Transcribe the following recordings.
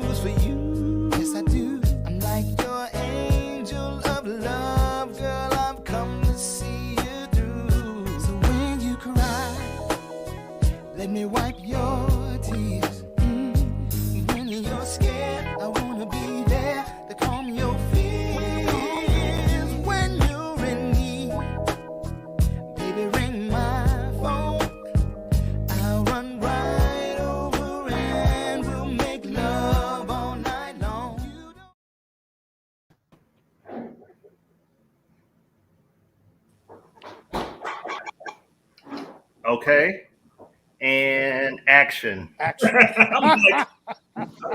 blues for you. Yes, I do. I'm like your angel of love, girl. I've come to see you through. So when you cry, let me wipe your tears. When you're scared, I wanna be there to calm your fears. When you're in need, baby, ring my phone. I'll run right over and we'll make love all night long. Okay. And action. I'm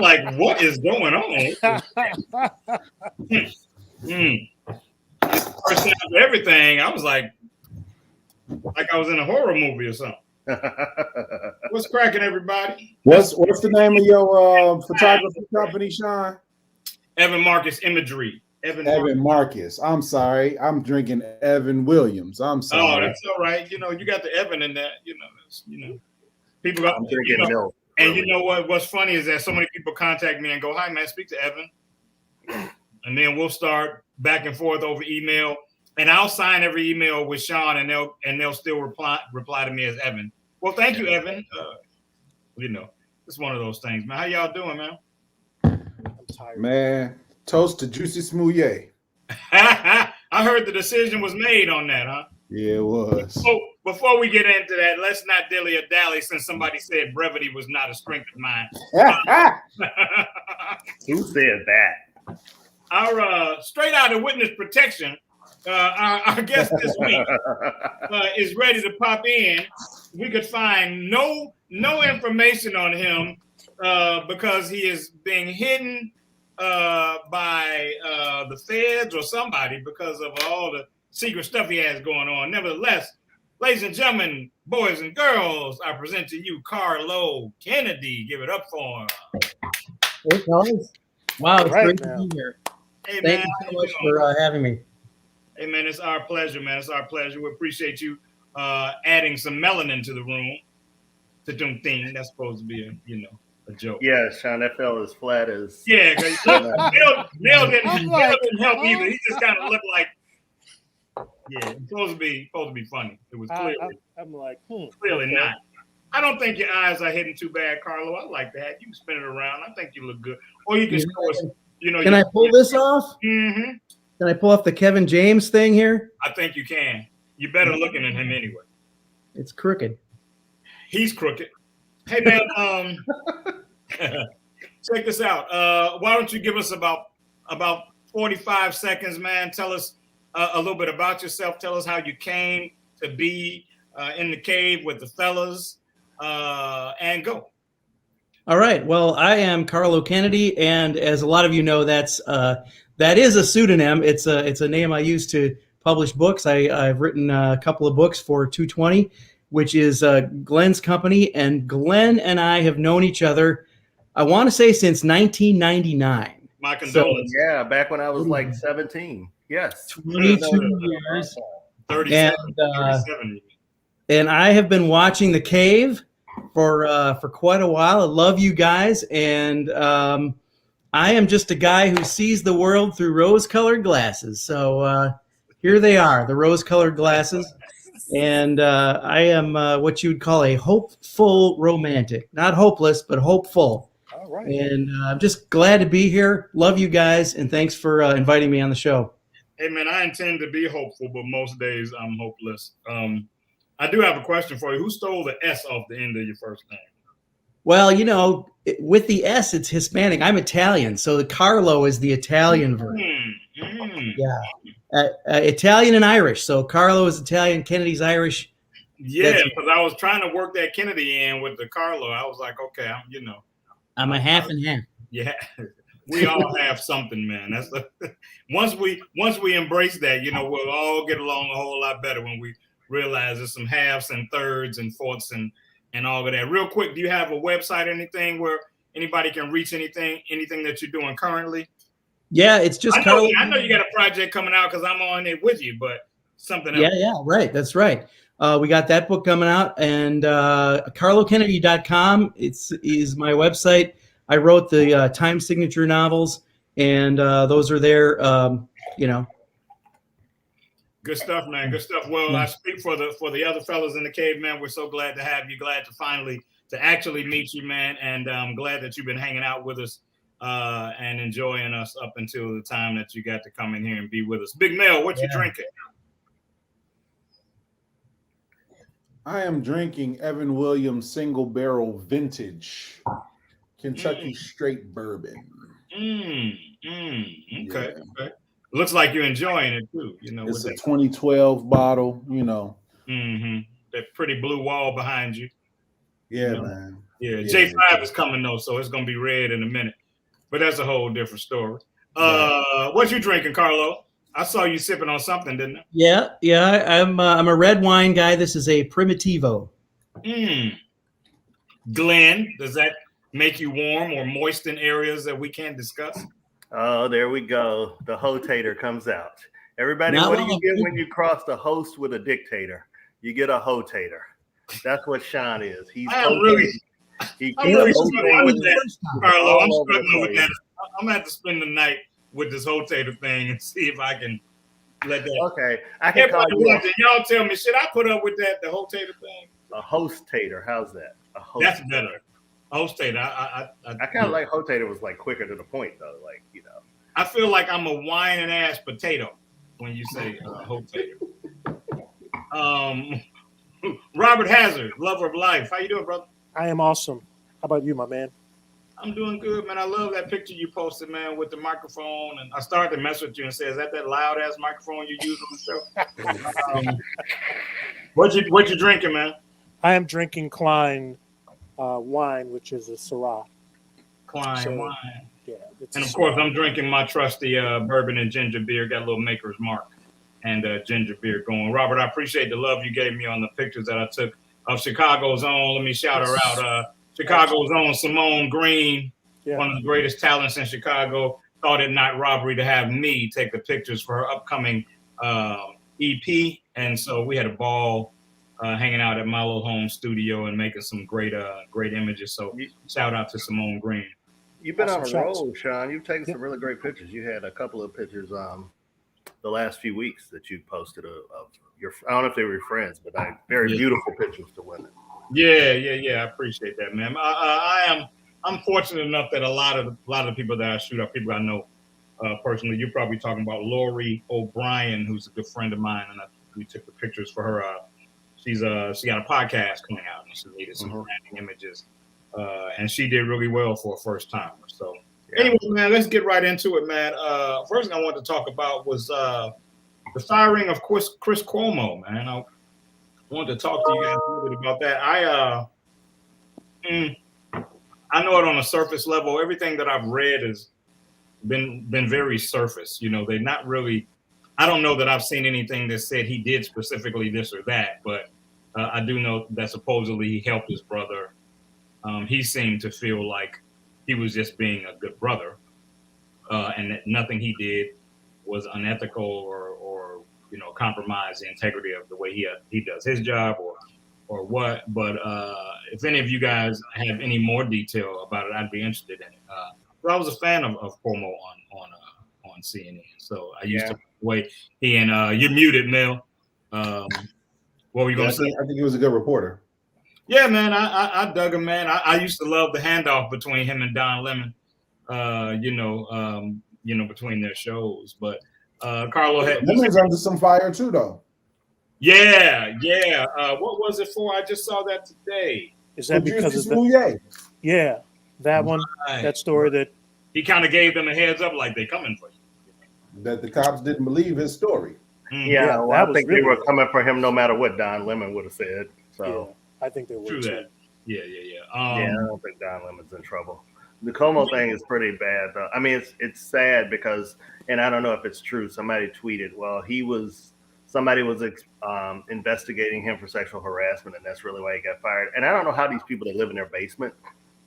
like, what is going on? First time for everything, I was like I was in a horror movie or something. What's cracking, everybody? What's the name of your photography company, Sean? Evan Marcus Imagery. Evan Marcus. I'm sorry. I'm drinking Evan Williams. I'm sorry. Oh, that's all right. You know, you got the Evan in that. People got. I'm drinking milk. And you know what? What's funny is that so many people contact me and go, "Hi, man, speak to Evan," and then we'll start back and forth over email. And I'll sign every email with Sean, and they'll still reply to me as Evan. Well, thank you, Evan. It's one of those things, man. How y'all doing, man? I'm tired. Man, toast to Juicy Smouye. I heard the decision was made on that, huh? Yeah, it was. So before we get into that, let's not dilly-dally since somebody said brevity was not a strength of mine. Who said that? Our straight out of witness protection, our guest this week is ready to pop in. We could find no information on him because he is being hidden by the feds or somebody because of all the secret stuff he has going on. Nevertheless, ladies and gentlemen, boys and girls, I present to you Carlo Kennedy. Give it up for him. Hey, guys. Wow, it's great to be here. Hey, Thank you so much for having me. Hey, man, it's our pleasure, man. It's our pleasure. We appreciate you adding some melanin to the room. To do thing. That's supposed to be a joke. Yeah, Sean, that fell as flat as. Yeah, because Neil didn't help either. He just kind of looked like. Yeah, it's supposed to be funny. It was clearly. I'm like, clearly not. I don't think your eyes are hitting too bad, Carlo. I like that. You can spin it around. I think you look good. Or you can show us. Can I pull this off? Mm-hmm. Can I pull off the Kevin James thing here? I think you can. You're better looking at him anyway. It's crooked. He's crooked. Hey, man, check this out. Why don't you give us about 45 seconds, man? Tell us a little bit about yourself. Tell us how you came to be in the cave with the fellas, and go. All right. Well, I am Carlo Kennedy, and as a lot of you know, that is a pseudonym. It's a name I use to publish books. I've written a couple of books for 220, which is Glenn's company, and Glenn and I have known each other, I want to say, since 1999. My condolences. So, yeah, back when I was like 17. Yes. 22 years. 37. And I have been watching The Cave for quite a while. I love you guys, and I am just a guy who sees the world through rose-colored glasses. So here they are, the rose-colored glasses. And I am what you would call a hopeful romantic. Not hopeless, but hopeful. All right. And I'm just glad to be here. Love you guys, and thanks for inviting me on the show. Hey, man, I intend to be hopeful, but most days I'm hopeless. I do have a question for you. Who stole the S off the end of your first name? Well, with the S, it's Hispanic. I'm Italian, so the Carlo is the Italian version. Yeah. Italian and Irish. So Carlo is Italian, Kennedy's Irish. Yeah, because I was trying to work that Kennedy in with the Carlo. I was like, okay, I'm a half and half. Yeah, we all have something, man. That's once we embrace that, we'll all get along a whole lot better when we realize there's some halves and thirds and fourths and all of that. Real quick, do you have a website or anything where anybody can reach anything that you're doing currently? Yeah, it's just Carlo. I know you got a project coming out because I'm on it with you, but something else. Yeah, right. That's right. We got that book coming out, and carlokennedy.com is my website. I wrote the time signature novels, and those are there. Good stuff, man. Good stuff. Well, I speak for the other fellas in the cave, man. We're so glad to have you. Glad to actually meet you, man. And I'm glad that you've been hanging out with us and enjoying us up until the time that you got to come in here and be with us. Big Mel, what you drinking? I am drinking Evan Williams Single Barrel Vintage Kentucky Straight Bourbon. Okay. Yeah. Okay. Looks like you're enjoying it too. It's a 2012 bottle. That pretty blue wall behind you. Yeah, man. Yeah, J5 is coming though, so it's gonna be red in a minute. But that's a whole different story. What you drinking, Carlo? I saw you sipping on something, didn't I? Yeah. I'm a red wine guy. This is a Primitivo. Glenn, does that make you warm or moist in areas that we can't discuss? Oh, there we go. The hotator comes out. Everybody, what do you get when you cross the host with a dictator? You get a hotator. That's what Sean is. I'm really struggling with that, Carlo. I'm struggling with that. I'm gonna have to spend the night with this hotator thing and see if I can let that. Okay, I can call you. Y'all tell me, should I put up with that? The hotator thing. A host-tater. How's that? A host. That's better. Host-tater. I kind of like hotator was like quicker to the point though. I feel like I'm a whining ass potato when you say hotator. Robert Hazard, lover of life. How you doing, brother? I am awesome. How about you, my man? I'm doing good, man. I love that picture you posted, man, with the microphone. And I started to mess with you and say, is that loud ass microphone you use on the show? What you drinking, man? I am drinking Klein wine, which is a Syrah. Klein wine. Yeah. And of course, I'm drinking my trusty bourbon and ginger beer. Got a little Maker's Mark and ginger beer going. Robert, I appreciate the love you gave me on the pictures that I took of Chicago's own. Let me shout her out. Chicago's own Simone Green, one of the greatest talents in Chicago, thought it not robbery to have me take the pictures for her upcoming EP. And so we had a ball hanging out at my little home studio and making some great images. So shout out to Simone Green. You've been on a roll, Sean. You've taken some really great pictures. You had a couple of pictures the last few weeks that you posted of your, I don't know if they were your friends, but very beautiful pictures to women. Yeah. I appreciate that, man. I'm fortunate enough that a lot of the people that I shoot are people I know personally. You're probably talking about Lori O'Brien, who's a good friend of mine, and we took the pictures for her. She got a podcast coming out, and she needed some branding images, and she did really well for a first timer. So anyway, man, let's get right into it, man. First thing I wanted to talk about was the firing of Chris Cuomo, man. I wanted to talk to you guys a little bit about that. I know it on a surface level. Everything that I've read has been very surface. They're not really. I don't know that I've seen anything that said he did specifically this or that, but I do know that supposedly he helped his brother. He seemed to feel like he was just being a good brother, and that nothing he did was unethical or compromise the integrity of the way he does his job or what. But if any of you guys have any more detail about it, I'd be interested in it. I was a fan of Cuomo on CNN, so I used to wait. He and you're muted, Mel. What were you going to say? I think he was a good reporter. Yeah, man, I dug him, man. I used to love the handoff between him and Don Lemon, between their shows. But Carlo had Lemon's under some fire too, though. Yeah. What was it for? I just saw that today. Is that because of that? Yeah, that one, that story that he kind of gave them a heads up, like they coming for you. That the cops didn't believe his story. Yeah, well, I think they were coming for him no matter what Don Lemon would have said. So I think they were. True that. Yeah. I don't think Don Lemon's in trouble. The Como thing is pretty bad, though. I mean, it's sad because, and I don't know if it's true. Somebody tweeted, well, somebody was investigating him for sexual harassment, and that's really why he got fired. And I don't know how these people that live in their basement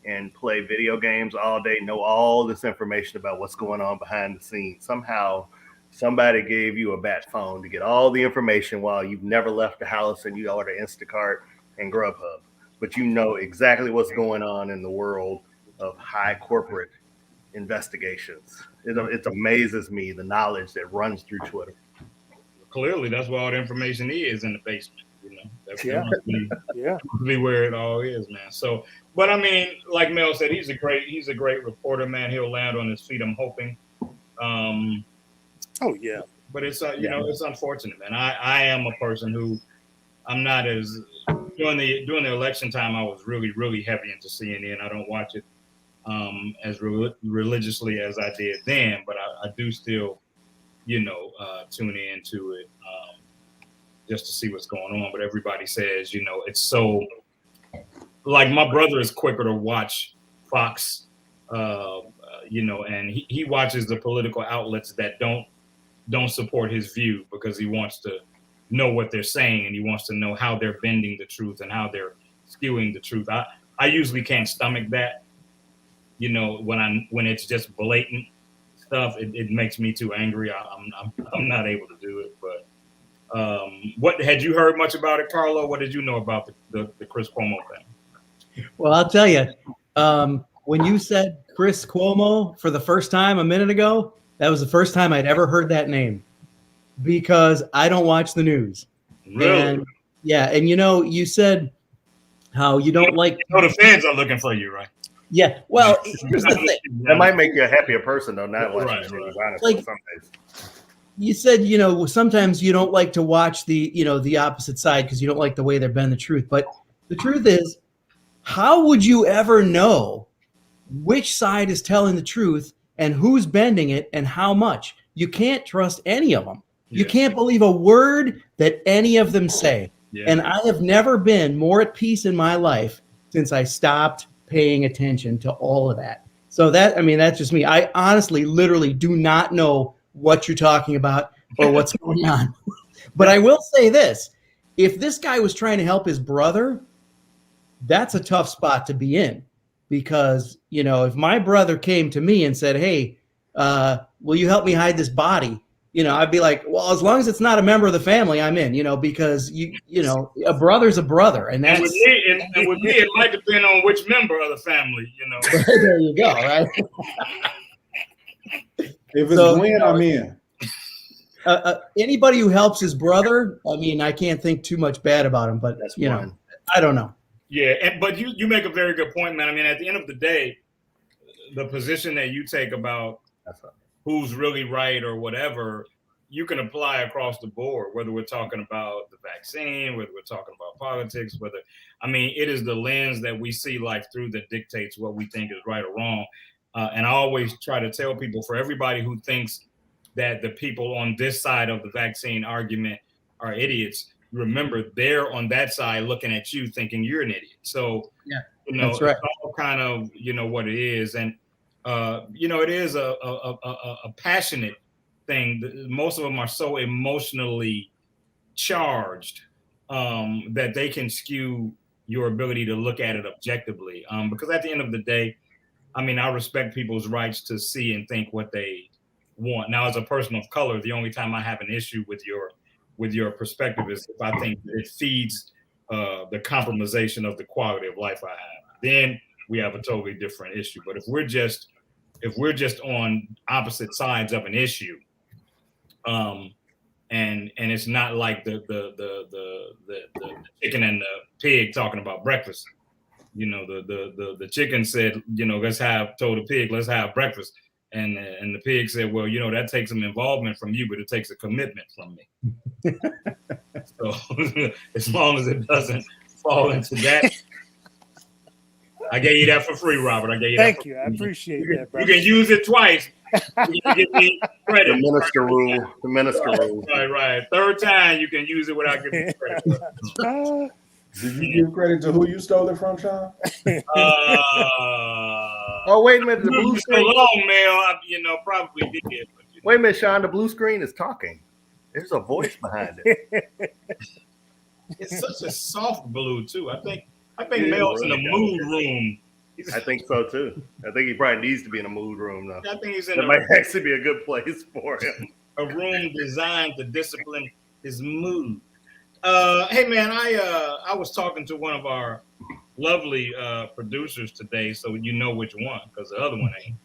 and play video games all day know all this information about what's going on behind the scenes. Somehow somebody gave you a bat phone to get all the information while you've never left the house and you order Instacart and Grubhub. But you know exactly what's going on in the world of high corporate investigations. It amazes me the knowledge that runs through Twitter. Clearly, that's where all the information is in the basement. You know, that's Yeah. be where it all is, man. So, but I mean, like Mel said, he's a great reporter, man. He'll land on his feet, I'm hoping. Oh yeah. But it's you know, it's unfortunate, man. I am a person who I'm not as during the election time. I was really heavy into CNN. I don't watch it as religiously as I did then, but I do still, you know, tune in to it just to see what's going on. But everybody says, you know, it's so like my brother is quicker to watch Fox, you know, and he watches the political outlets that don't support his view because he wants to know what they're saying and he wants to know how they're bending the truth and how they're skewing the truth. I usually can't stomach that, you know, when it's just blatant stuff. It makes me too angry. I'm not able to do it. But what had you heard much about it, Carlo? What did you know about the Chris Cuomo thing? Well, I'll tell you, when you said Chris Cuomo for the first time a minute ago, that was the first time I'd ever heard that name because I don't watch the news. Really? And, yeah. And, you know, you said how you don't like. You know the fans are looking for you, right? Yeah. Well, here's the thing. That might make you a happier person, though, not watching Right, the news, right. honestly, Like- some days. You said, you know, sometimes you don't like to watch the, you know, the opposite side because you don't like the way they're bending the truth. But the truth is, how would you ever know which side is telling the truth and who's bending it and how much? You can't trust any of them. You Yeah. can't believe a word that any of them say. Yeah. And I have never been more at peace in my life since I stopped paying attention to all of that. So that, I mean, that's just me. I honestly, literally do not know what you're talking about or what's going on. But I will say this, if this guy was trying to help his brother, that's a tough spot to be in because, you know, if my brother came to me and said, hey, will you help me hide this body? You know, I'd be like, well, as long as it's not a member of the family, I'm in, you know, because you know, a brother's a brother. And that's And with me, it might depend on which member of the family, you know. there you go. Right. If it's So, Gwen, you know, I'm in. Anybody who helps his brother, I mean, I can't think too much bad about him, but That's you know, one. I don't know. Yeah, but you make a very good point, man. I mean, at the end of the day, the position that you take about who's really right or whatever, you can apply across the board, whether we're talking about the vaccine, whether we're talking about politics, I mean, it is the lens that we see life through that dictates what we think is right or wrong. And I always try to tell people, for everybody who thinks that the people on this side of the vaccine argument are idiots, remember they're on that side looking at you thinking you're an idiot. So, yeah, you know, that's right. It's all kind of, you know, what it is. And, you know, it is a passionate thing. Most of them are so emotionally charged that they can skew your ability to look at it objectively. Because at the end of the day, I mean, I respect people's rights to see and think what they want. Now, as a person of color, the only time I have an issue with your perspective is if I think that it feeds the compromisation of the quality of life I have. Then we have a totally different issue. But if we're just on opposite sides of an issue, and it's not like the chicken and the pig talking about breakfast. You know, the chicken said, you know, told the pig, let's have breakfast. And the pig said, well, you know, that takes some involvement from you, but it takes a commitment from me. So as long as it doesn't fall into that, I gave you that for free, Robert. I gave you that. Thank you. I appreciate that, You brother. can use it twice. You can give me credit. The minister rule. The minister rule. Right. Third time, you can use it without giving me credit. Did you give credit to who you stole it from, Sean? Oh, wait a minute. The blue so screen. long, Mel. You know, probably did. But, you know. Wait a minute, Sean. The blue screen is talking. There's a voice behind it. It's such a soft blue too. I think Mel's in a mood room. I think so too. I think he probably needs to be in a mood room though. I think he's in That might actually be a good place for him. a room designed to discipline his mood. Hey man, I was talking to one of lovely producers today, so you know which one, because the other one ain't.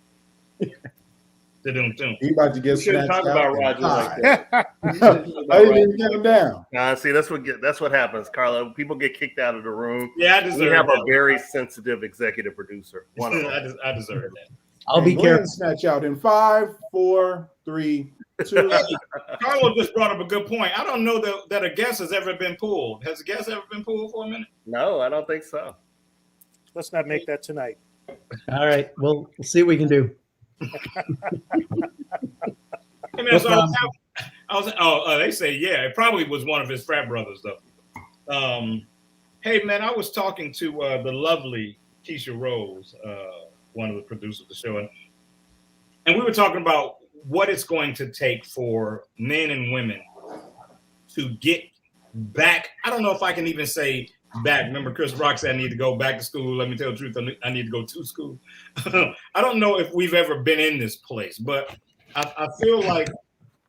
He about to get You shouldn't snatched talk about out. Roger like that. I didn't even get him down. See, that's what happens, Carlo. People get kicked out of the room. Yeah, I deserve We have that. a very sensitive executive producer. One of them. I deserve that. I'll be Go ahead careful. and snatch out in 5, 4, 3, 2. Carlo just brought up a good point. I don't know that a guest has ever been pulled. Has a guest ever been pulled for a minute? No, I don't think so. Let's not make that tonight. All right, we'll see what we can do. Hey, man, so they say, yeah, it probably was one of his frat brothers, though. Hey, man, I was talking to the lovely Keisha Rose, one of the producers of the show, and we were talking about what it's going to take for men and women to get back. I don't know if I can even say back. Remember, Chris Rock said I need to go back to school. Let me tell the truth, I need to go to school. I don't know if we've ever been in this place, but I feel like,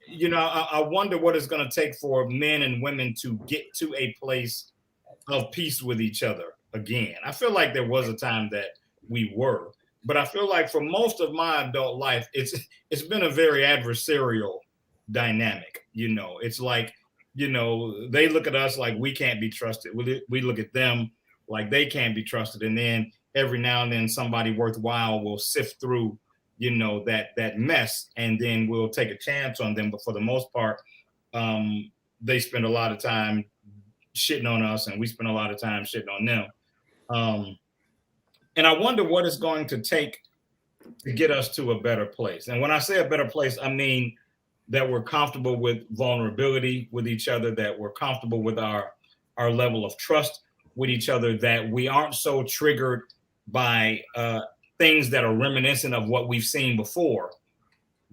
I wonder what it's going to take for men and women to get to a place of peace with each other again. I feel like there was a time that we were, but I feel like for most of my adult life, it's been a very adversarial dynamic. It's like, they look at us like we can't be trusted. We look at them like they can't be trusted. And then every now and then somebody worthwhile will sift through, that mess, and then we'll take a chance on them. But for the most part, they spend a lot of time shitting on us, and we spend a lot of time shitting on them. And I wonder what it's going to take to get us to a better place. And when I say a better place, I mean that we're comfortable with vulnerability with each other, that we're comfortable with our level of trust with each other, that we aren't so triggered by things that are reminiscent of what we've seen before,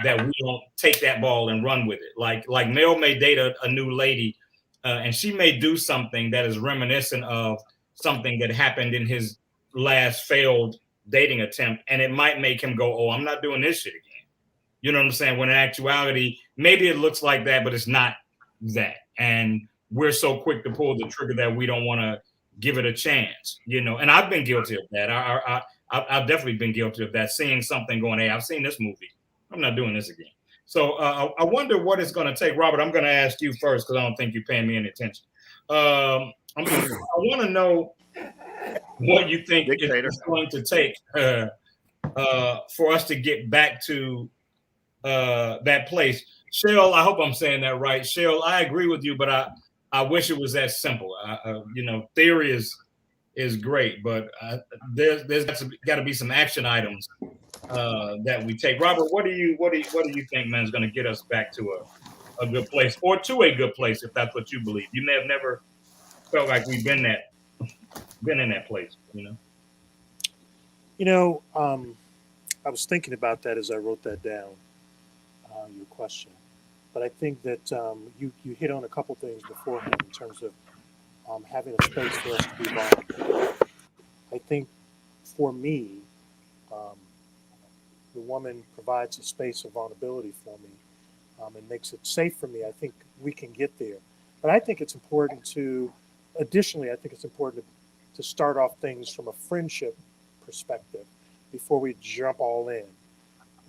that we don't take that ball and run with it. Like Mel may date a new lady, and she may do something that is reminiscent of something that happened in his last failed dating attempt, and it might make him go, oh, I'm not doing this shit again. You know what I'm saying? When in actuality, maybe it looks like that, but it's not that. And we're so quick to pull the trigger that we don't want to give it a chance, and I've been guilty of that. I've definitely been guilty of that, seeing something going, hey, I've seen this movie. I'm not doing this again. So I wonder what it's going to take. Robert, I'm going to ask you first because I don't think you're paying me any attention. I want to know what you think it's going to take for us to get back to that place. Cheryl, I hope I'm saying that right. Cheryl, I agree with you, but I wish it was that simple. Theory is great, but there's got to be some action items that we take. Robert, what do you think, man, is going to get us back to a good place, or to a good place, if that's what you believe? You may have never felt like we've been in that place, I was thinking about that as I wrote that down, your question. But I think that you hit on a couple things beforehand in terms of having a space for us to be vulnerable. I think for me, the woman provides a space of vulnerability for me and makes it safe for me. I think we can get there. But I think it's important to start off things from a friendship perspective before we jump all in.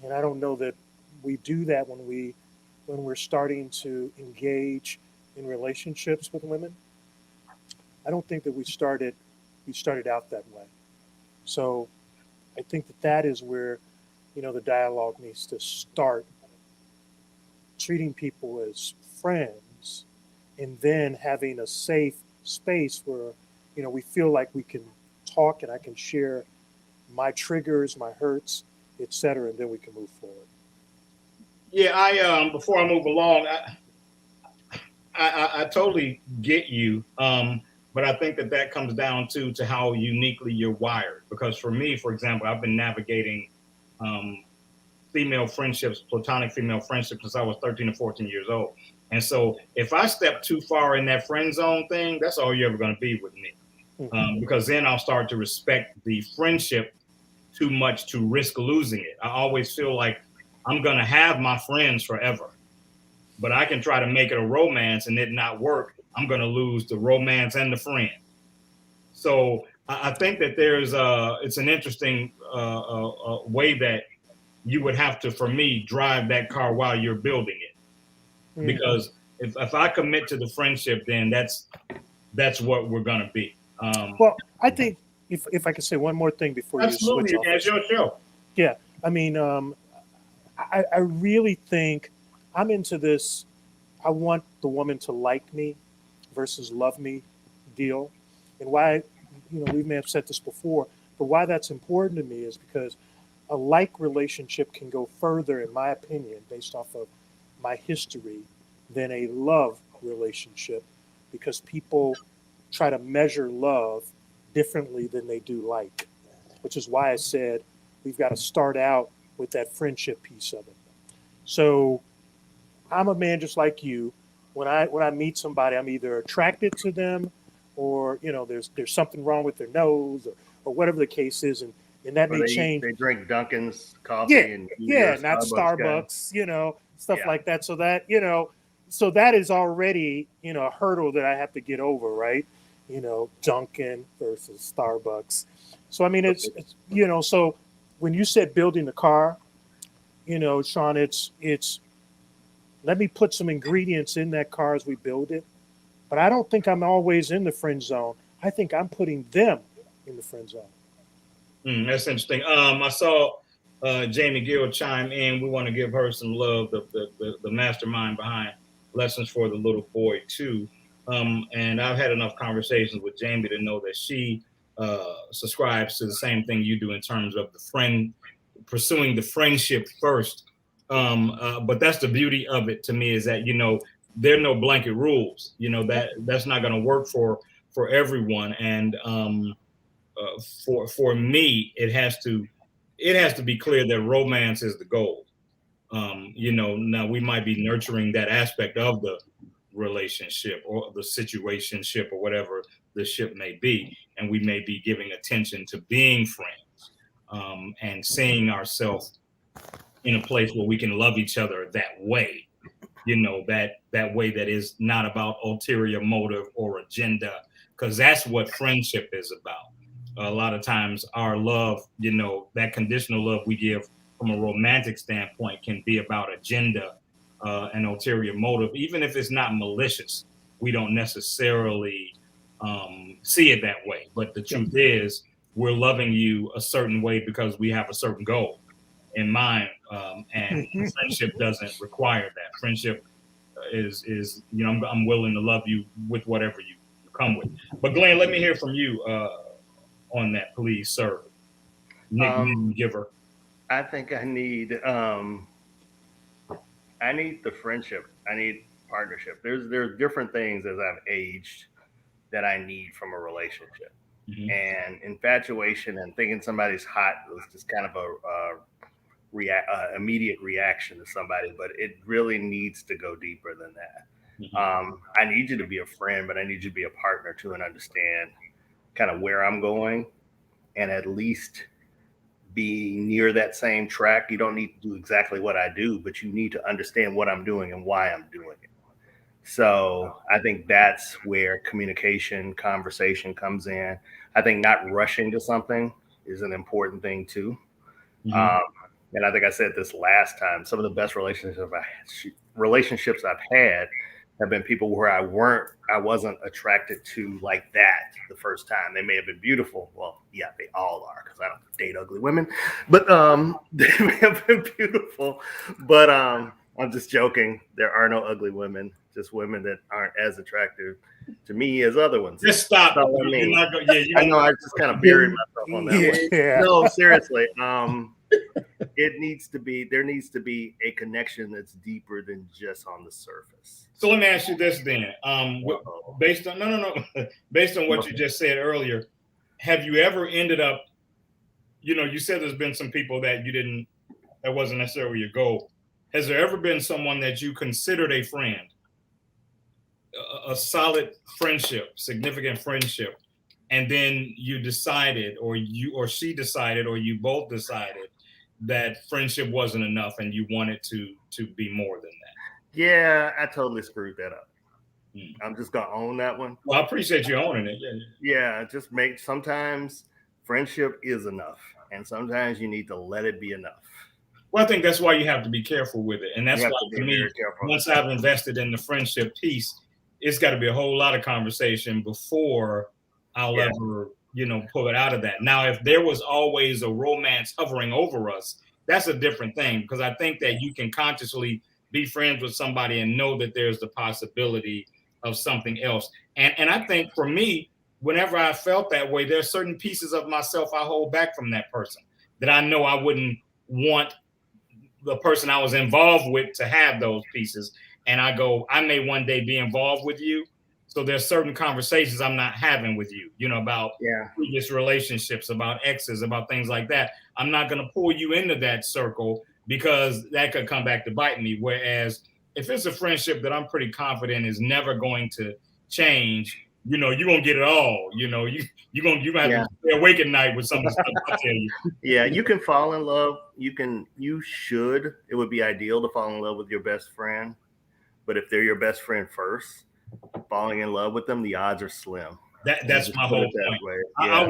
And I don't know that we do that when we're starting to engage in relationships with women. I don't think that we started out that way. So I think that is where, the dialogue needs to start, treating people as friends, and then having a safe space where, we feel like we can talk and I can share my triggers, my hurts, etc., and then we can move forward. Yeah, I before I move along, I totally get you, but I think that comes down to how uniquely you're wired. Because for me, for example, I've been navigating female friendships, platonic female friendships, since I was 13 or 14 years old. And so if I step too far in that friend zone thing, that's all you're ever going to be with me. Because then I'll start to respect the friendship too much to risk losing it. I always feel like I'm going to have my friends forever, but I can try to make it a romance and it not work. I'm going to lose the romance and the friend. So I think that there's it's an interesting way that you would have to, for me, drive that car while you're building it. Mm. Because if I commit to the friendship, then that's what we're gonna be. Well, I think if I could say one more thing before Absolutely, you switch off. it's your show. Yeah, I mean, I really think I'm into this. I want the woman to like me versus love me deal. And why, we may have said this before, but why that's important to me is because a like relationship can go further, in my opinion, based off of my history, than a love relationship, because people try to measure love differently than they do like, which is why I said we've got to start out with that friendship piece of it. So I'm a man just like you. When I meet somebody, I'm either attracted to them, or there's something wrong with their nose, or whatever the case is, and that may change. They drink Dunkin's coffee not Starbucks, stuff like that. So that is already a hurdle that I have to get over, right? Dunkin' versus Starbucks. So I mean, it's so when you said building the car, Sean, it's let me put some ingredients in that car as we build it. But I don't think I'm always in the friend zone. I think I'm putting them in the friend zone. That's interesting. I saw Jamie Gill chime in. We want to give her some love, the mastermind behind Lessons for the Little Boy too. And I've had enough conversations with Jamie to know that she subscribes to the same thing you do in terms of pursuing the friendship first. But that's the beauty of it to me, is that there are no blanket rules. That's not going to work for everyone. And for me, it has to be clear that romance is the goal. Now we might be nurturing that aspect of the relationship or the situationship or whatever the ship may be, and we may be giving attention to being friends, and seeing ourselves in a place where we can love each other that way, that way that is not about ulterior motive or agenda, because that's what friendship is about. A lot of times our love, that conditional love we give from a romantic standpoint can be about agenda and ulterior motive. Even if it's not malicious, we don't necessarily see it that way. But the truth is, we're loving you a certain way because we have a certain goal in mind, and friendship doesn't require that. Friendship is I'm willing to love you with whatever you come with. But Glenn, let me hear from you on that, please, sir. Nickname giver. I think I need the friendship. I need partnership. There's different things as I've aged that I need from a relationship. Mm-hmm. And infatuation and thinking somebody's hot was just kind of a immediate reaction to somebody, but it really needs to go deeper than that. Mm-hmm. I need you to be a friend, but I need you to be a partner too, and understand kind of where I'm going, and at least be near that same track. You don't need to do exactly what I do, but you need to understand what I'm doing and why I'm doing it. So I think that's where communication, conversation comes in. I think not rushing to something is an important thing too. Mm-hmm. And I think I said this last time, some of the best relationships I've had have been people where I wasn't attracted to like that the first time. They may have been beautiful. Well, yeah, they all are, because I don't date ugly women, but they may have been beautiful. But I'm just joking. There are no ugly women, just women that aren't as attractive to me as other ones. Just stop. I mean, I know I just kind of buried myself on that one. Yeah. No, seriously. There needs to be a connection that's deeper than just on the surface. So let me ask you this then. Based on what you just said earlier, have you ever ended up, you said there's been some people that that wasn't necessarily your goal. Has there ever been someone that you considered a friend, a solid friendship, significant friendship, and then you decided, or she decided, or you both decided that friendship wasn't enough and you wanted to be more than that? Yeah, I totally screwed that up. I'm just gonna own that one. Well, I appreciate you owning it. Yeah, just make sometimes friendship is enough, and sometimes you need to let it be enough. Well, I think that's why you have to be careful with it, and that's You have why to to be me, very careful. once I've invested in the friendship piece, it's got to be a whole lot of conversation before I'll ever, pull it out of that. Now, if there was always a romance hovering over us, that's a different thing, because I think that you can consciously be friends with somebody and know that there's the possibility of something else. And I think for me, whenever I felt that way, there's certain pieces of myself I hold back from that person that I know I wouldn't want the person I was involved with to have those pieces. And I go, I may one day be involved with you. So there's certain conversations I'm not having with you, about previous relationships, about exes, about things like that. I'm not going to pull you into that circle because that could come back to bite me. Whereas if it's a friendship that I'm pretty confident is never going to change, you're gonna get it all. You're gonna have to stay awake at night with some of the stuff I tell you. Yeah, you can fall in love. You should. It would be ideal to fall in love with your best friend, but if they're your best friend first, falling in love with them, the odds are slim. That's my whole point. Yeah. I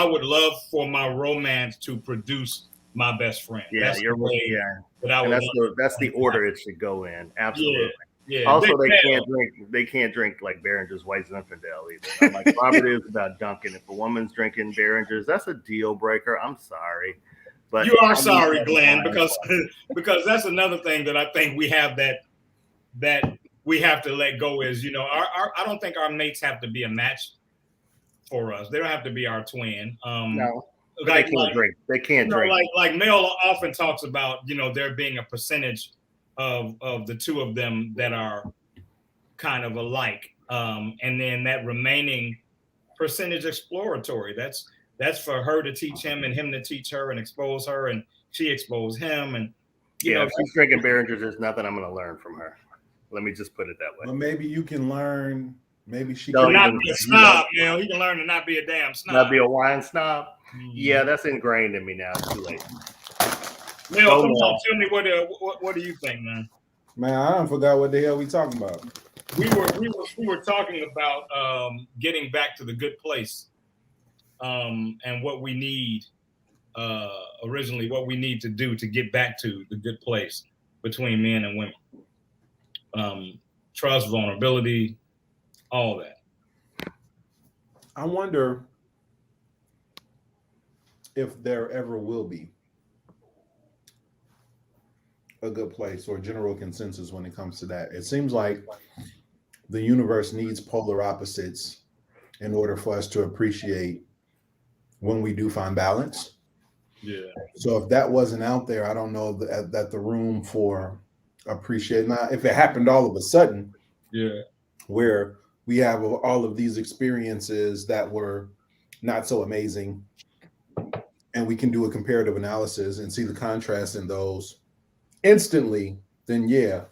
would love for my romance to produce my best friend. Yeah, that's the way that I would. That's the order it should go in. Absolutely. Yeah. Also, they can't drink like Behringer's White Zinfandel either. I'm like Robert is about Dunkin'. If a woman's drinking Behringer's, that's a deal breaker. I'm sorry, but you are sorry, Glenn, because that's another thing that I think we have that we have to let go is I don't think our mates have to be a match for us. They don't have to be our twin. No. They can't drink. They can't drink. Like Mel often talks about, there being a percentage of the two of them that are kind of alike, and then that remaining percentage exploratory. That's for her to teach him and him to teach her and expose her and she expose him. And if she's drinking Behringer's, there's nothing I'm going to learn from her. Let me just put it that way. Well, maybe you can learn. Maybe she can not be a snob. He can learn to not be a damn snob. Not be a wine snob. Yeah, that's ingrained in me now. It's too late. Mel, come on, tell me what do you think, man? Man, I don't forgot what the hell we talking about. We were talking about getting back to the good place, and what we need originally, what we need to do to get back to the good place between men and women. Trust, vulnerability, all that. I wonder if there ever will be a good place or general consensus when it comes to that. It seems like the universe needs polar opposites in order for us to appreciate when we do find balance. Yeah. So if that wasn't out there, I don't know that the room for appreciate. Now, if it happened all of a sudden, where we have all of these experiences that were not so amazing, and we can do a comparative analysis and see the contrast in those instantly, then yeah.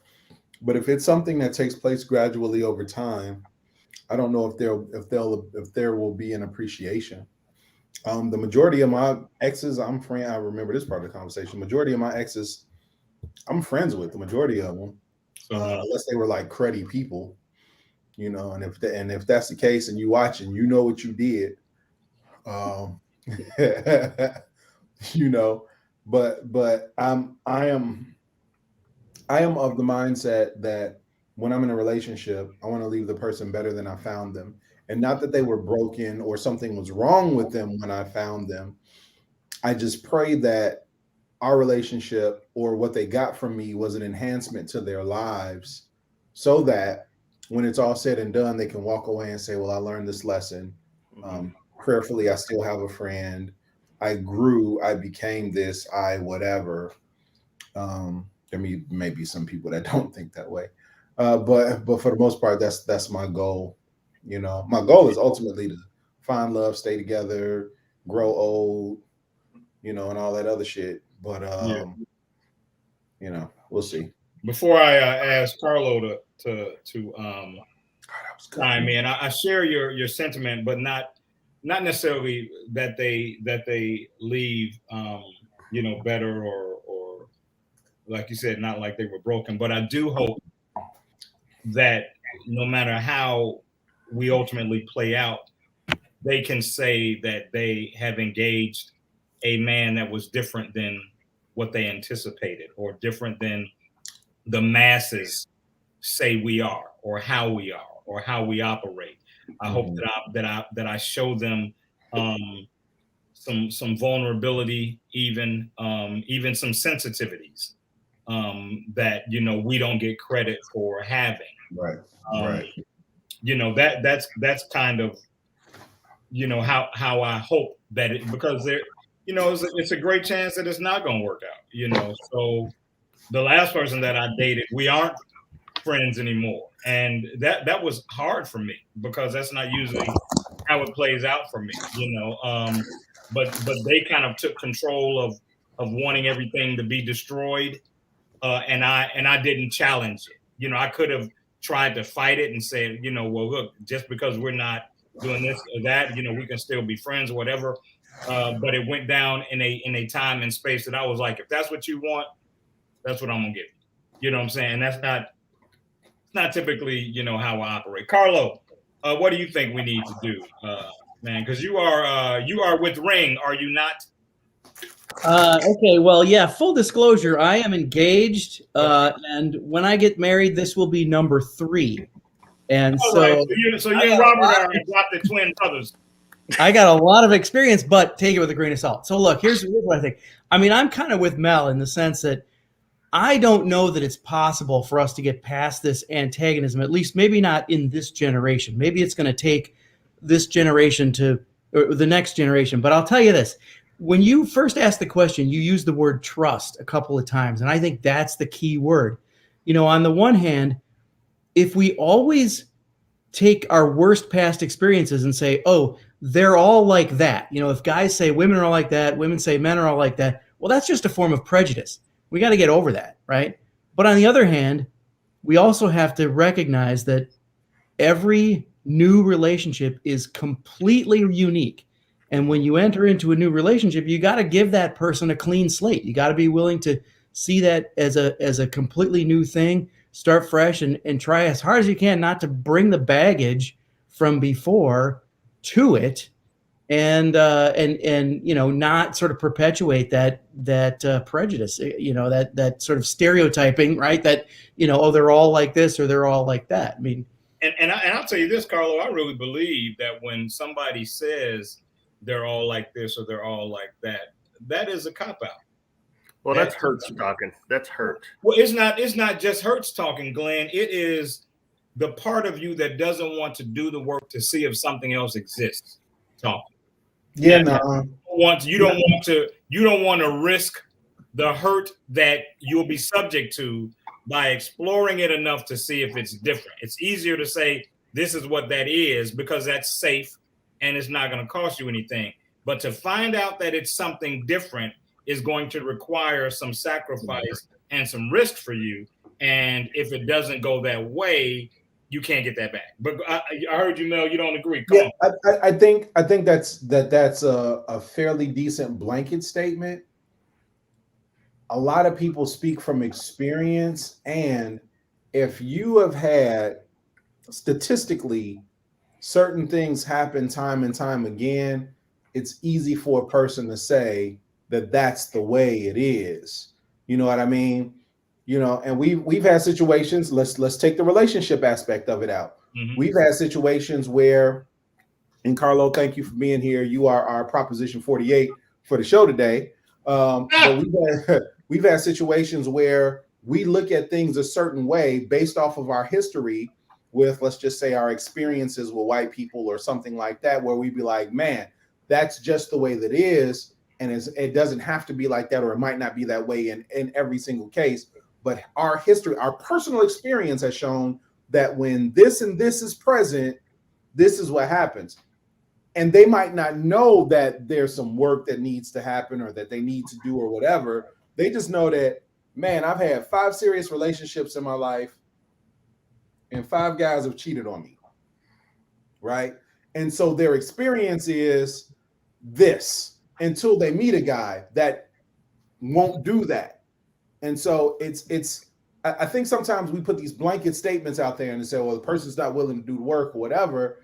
But if it's something that takes place gradually over time, I don't know if there will be an appreciation. The majority of my exes, I remember this part of the conversation. Majority of my exes, I'm friends with the majority of them, unless they were like cruddy people, And if that's the case, and you watch and you know what you did, But I am of the mindset that when I'm in a relationship, I want to leave the person better than I found them. And not that they were broken or something was wrong with them when I found them. I just pray that our relationship or what they got from me was an enhancement to their lives, so that when it's all said and done, they can walk away and say, well, I learned this lesson. Prayerfully, I still have a friend. I grew, I became this, whatever. There may be some people that don't think that way. But for the most part, that's my goal. My goal is ultimately to find love, stay together, grow old, and all that other shit. But we'll see. Before I ask Carlo to chime in, I share your sentiment, but not necessarily that they leave better or like you said, not like they were broken. But I do hope that no matter how we ultimately play out, they can say that they have engaged a man that was different than what they anticipated, or different than the masses say we are, or how we are, or how we operate. I hope that I show them some vulnerability, even even some sensitivities that we don't get credit for having. Right. Um, that's kind of how I hope that it, because there it's a great chance that it's not going to work out. So the last person that I dated, we aren't friends anymore, and that was hard for me, because that's not usually how it plays out for me. But they kind of took control of wanting everything to be destroyed, and I didn't challenge it. I could have tried to fight it and say, well, look, just because we're not doing this or that, we can still be friends or whatever. But it went down in a time and space that I was like, if that's what you want, that's what I'm gonna give you. You know what I'm saying? That's not typically, how I operate. Carlo, what do you think we need to do, man? Because you are with Ring, are you not? Okay, well, yeah, full disclosure, I am engaged, and when I get married, this will be number 3. And All so, right, so you and Robert are adopted twin brothers. I got a lot of experience, but take it with a grain of salt. So look, here's what I think. I mean, I'm kind of with Mel in the sense that I don't know that it's possible for us to get past this antagonism, at least maybe not in this generation. Maybe it's going to take this generation or the next generation. But I'll tell you this. When you first asked the question, you used the word trust a couple of times, and I think that's the key word. On the one hand, if we always take our worst past experiences and say, oh, they're all like that. If guys say women are all like that, women say men are all like that, well, that's just a form of prejudice. We got to get over that, right? But on the other hand, we also have to recognize that every new relationship is completely unique. And when you enter into a new relationship, you got to give that person a clean slate. You got to be willing to see that as a completely new thing, start fresh, and try as hard as you can not to bring the baggage from before to it, and not sort of perpetuate that prejudice, that sort of stereotyping, right? That oh, they're all like this or they're all like that. I mean, and I'll tell you this, Carlo, I really believe that when somebody says they're all like this or they're all like that, that is a cop out. Well, that's Hurts talking. That's hurt. Well, it's not just Hurts talking, Glenn. It is the part of you that doesn't want to do the work to see if something else exists talking. Yeah, you don't want to risk the hurt that you'll be subject to by exploring it enough to see if it's different. It's easier to say this is what that is because that's safe and it's not going to cost you anything. But to find out that it's something different is going to require some sacrifice and some risk for you. And if it doesn't go that way, you can't get that back. But I heard you, Mel. You don't agree? Come on. I think that's a fairly decent blanket statement. A lot of people speak from experience, and if you have had statistically certain things happen time and time again, it's easy for a person to say that that's the way it is. You know what I mean? And we've had situations. Let's take the relationship aspect of it out. Mm-hmm. We've had situations where, and Carlo, thank you for being here. You are our Proposition 48 for the show today. But we've had situations where we look at things a certain way based off of our history with, let's just say, our experiences with white people or something like that, where we'd be like, man, that's just the way that it is. And it doesn't have to be like that, or it might not be that way in every single case. But our history, our personal experience has shown that when this and this is present, this is what happens. And they might not know that there's some work that needs to happen or that they need to do or whatever. They just know that, man, I've had 5 serious relationships in my life and 5 guys have cheated on me, right? And so their experience is this until they meet a guy that won't do that. And so it's I think sometimes we put these blanket statements out there and say, well, the person's not willing to do the work or whatever.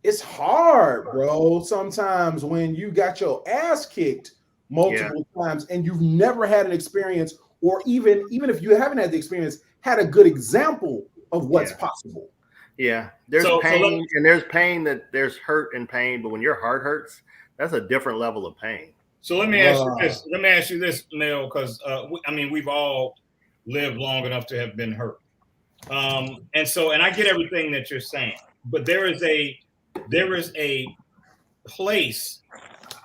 It's hard, bro. Sometimes when you got your ass kicked multiple times and you've never had an experience, or even if you haven't had the experience, had a good example of what's possible. Yeah, there's pain, and there's pain that there's hurt and pain, but when your heart hurts, that's a different level of pain. So let me ask you this. Let me ask you this, Mel, because I mean, we've all lived long enough to have been hurt, and I get everything that you're saying, but there is a place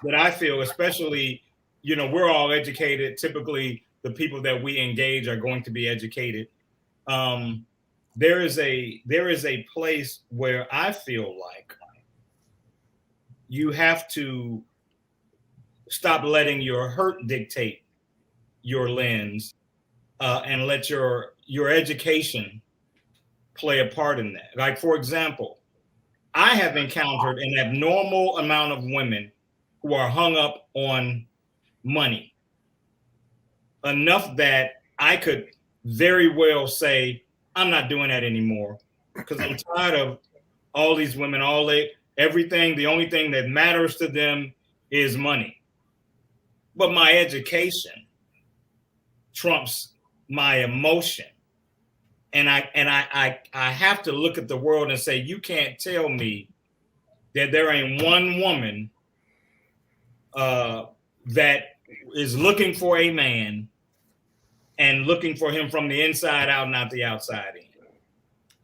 that I feel, especially, we're all educated. Typically, the people that we engage are going to be educated. There is a place where I feel like you have to stop letting your hurt dictate your lens, and let your education play a part in that. Like, for example, I have encountered an abnormal amount of women who are hung up on money, enough that I could very well say, I'm not doing that anymore, because I'm tired of all these women, everything. The only thing that matters to them is money. But my education trumps my emotion. And I have to look at the world and say, you can't tell me that there ain't one woman that is looking for a man and looking for him from the inside out, not the outside in.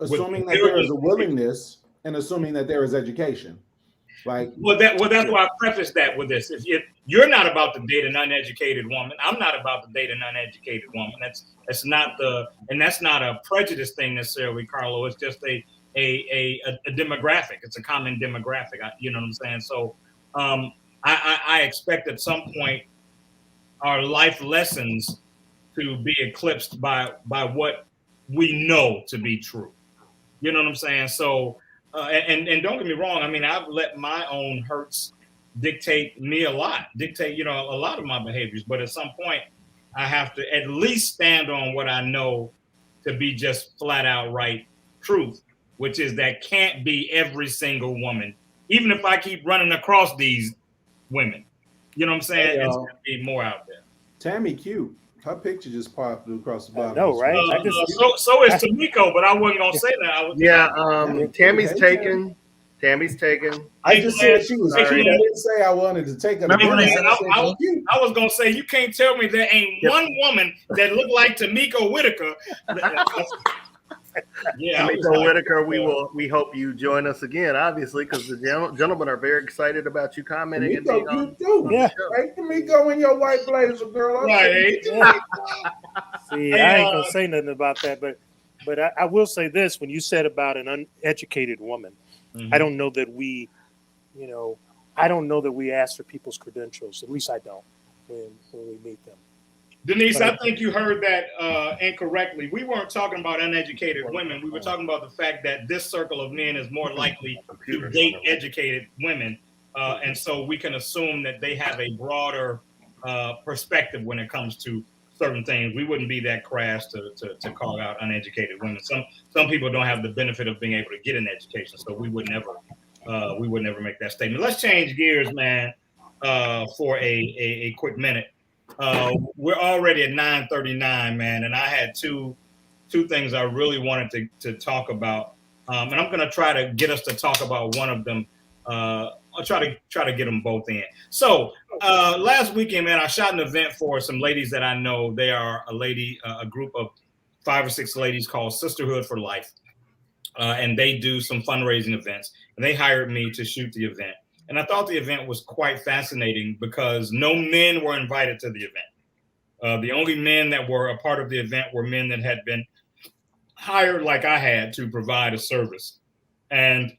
Assuming that there is a willingness and assuming that there is education. That's why I prefaced that with this. If you're not about to date an uneducated woman, I'm not about to date an uneducated woman. That's not a prejudice thing necessarily, Carlo. It's just a demographic. It's a common demographic. You know what I'm saying? So I expect at some point our life lessons to be eclipsed by what we know to be true. You know what I'm saying? So. And don't get me wrong. I mean, I've let my own hurts dictate me a lot of my behaviors. But at some point, I have to at least stand on what I know to be just flat out right truth, which is that can't be every single woman, even if I keep running across these women. You know what I'm saying? It's going to be more out there. Tammy cute. Her picture just popped across the bottom. No, right? So is Tamiko, but I wasn't gonna say that. Tammy's taken. I just said she was cute. I didn't say I wanted to take her. I was gonna say, you can't tell me there ain't one woman that looked like Tamiko Whitaker. Tamiko Whitaker, we hope you join us again, obviously, because the gentlemen are very excited about you commenting. Tamiko, you do. Yeah. Right, Tamiko in your white blazer, girl. Right. See, I ain't gonna say nothing about that, but I will say this: when you said about an uneducated woman, I don't know that we ask for people's credentials. At least I don't when we meet them. Denise, I think you heard that incorrectly. We weren't talking about uneducated women. We were talking about the fact that this circle of men is more likely to date educated women. And so we can assume that they have a broader perspective when it comes to certain things. We wouldn't be that crass to call out uneducated women. Some people don't have the benefit of being able to get an education, so we would never make that statement. Let's change gears, man, for a quick minute. We're already at 9:39, man, and I had two things I really wanted to talk about, and I'm going to try to get us to talk about one of them. I'll try to get them both in. So last weekend, man, I shot an event for some ladies that I know. They are a group of 5 or 6 ladies called Sisterhood for Life, and they do some fundraising events. And they hired me to shoot the event. And I thought the event was quite fascinating because no men were invited to the event. The only men that were a part of the event were men that had been hired, like I had, to provide a service. And